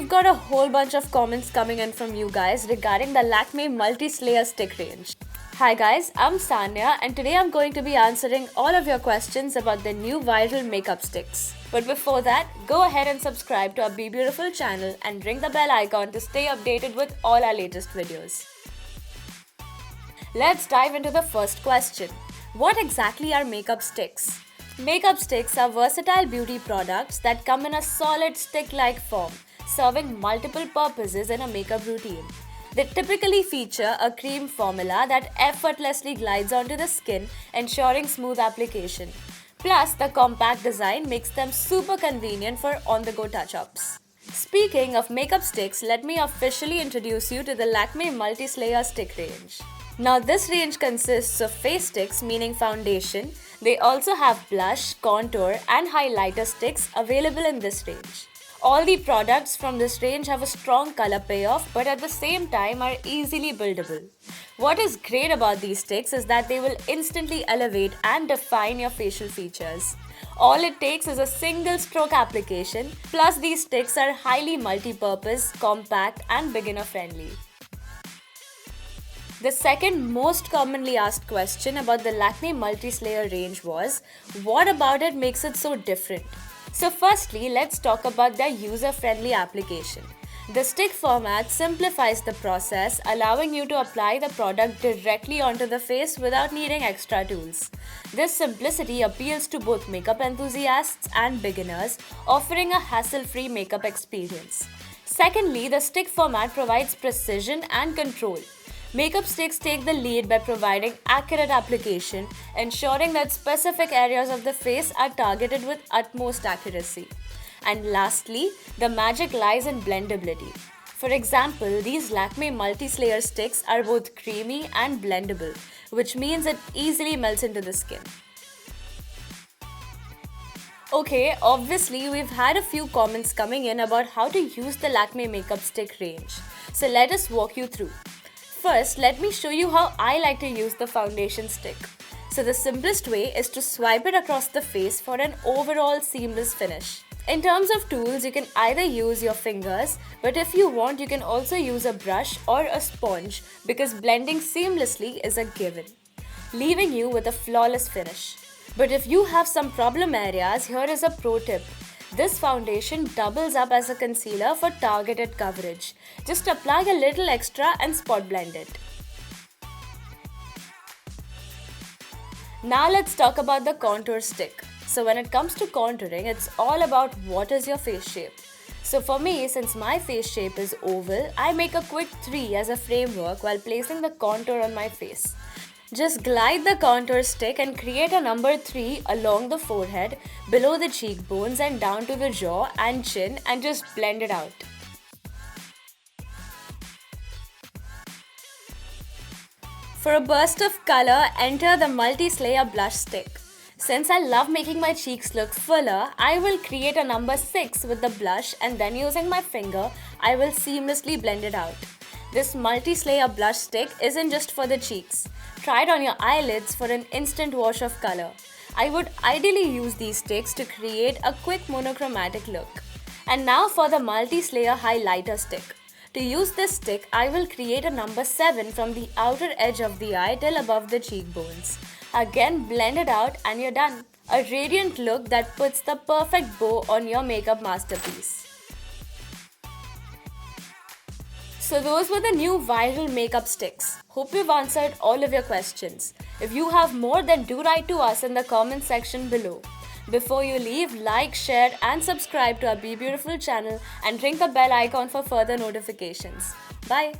we've got a whole bunch of comments coming in from you guys regarding the Lakmē Multislayer Stick range. Hi guys, I'm Saaniya and today I'm going to be answering all of your questions about the new viral makeup sticks. But before that, go ahead and subscribe to our BeBeautiful channel and ring the bell icon to stay updated with all our latest videos. Let's dive into the first question. What exactly are makeup sticks? Makeup sticks are versatile beauty products that come in a solid stick-like form, serving multiple purposes in a makeup routine. They typically feature a cream formula that effortlessly glides onto the skin, ensuring smooth application. Plus, the compact design makes them super convenient for on-the-go touch-ups. Speaking of makeup sticks, let me officially introduce you to the Lakmē Multislayer Stick range. Now, this range consists of face sticks, meaning foundation. They also have blush, contour, and highlighter sticks available in this range. All the products from this range have a strong color payoff, but at the same time are easily buildable. What is great about these sticks is that they will instantly elevate and define your facial features. All it takes is a single stroke application, plus these sticks are highly multi-purpose, compact, and beginner-friendly. The second most commonly asked question about the Lakmē Multislayer range was, what about it makes it so different? So firstly, let's talk about their user-friendly application. The stick format simplifies the process, allowing you to apply the product directly onto the face without needing extra tools. This simplicity appeals to both makeup enthusiasts and beginners, offering a hassle-free makeup experience. Secondly, the stick format provides precision and control. Makeup sticks take the lead by providing accurate application, ensuring that specific areas of the face are targeted with utmost accuracy. And lastly, the magic lies in blendability. For example, these Lakmē Multislayer sticks are both creamy and blendable, which means it easily melts into the skin. Okay, obviously we've had a few comments coming in about how to use the Lakmē makeup stick range. So let us walk you through. First, let me show you how I like to use the foundation stick. So the simplest way is to swipe it across the face for an overall seamless finish. In terms of tools, you can either use your fingers, but if you want, you can also use a brush or a sponge because blending seamlessly is a given, leaving you with a flawless finish. But if you have some problem areas, here is a pro tip. This foundation doubles up as a concealer for targeted coverage. Just apply a little extra and spot blend it. Now let's talk about the contour stick. So when it comes to contouring, it's all about what is your face shape. So for me, since my face shape is oval, I make a quick 3 as a framework while placing the contour on my face. Just glide the contour stick and create a number 3 along the forehead, below the cheekbones and down to the jaw and chin and just blend it out. For a burst of color, enter the Multislayer blush stick. Since I love making my cheeks look fuller, I will create a number 6 with the blush and then using my finger, I will seamlessly blend it out. This Multislayer blush stick isn't just for the cheeks. Try it on your eyelids for an instant wash of color. I would ideally use these sticks to create a quick monochromatic look. And now for the Multislayer highlighter stick. To use this stick, I will create a number 7 from the outer edge of the eye till above the cheekbones. Again, blend it out and you're done. A radiant look that puts the perfect bow on your makeup masterpiece. So those were the new viral makeup sticks. Hope we've answered all of your questions. If you have more, then do write to us in the comment section below. Before you leave, like, share and subscribe to our BeBeautiful channel and ring the bell icon for further notifications. Bye!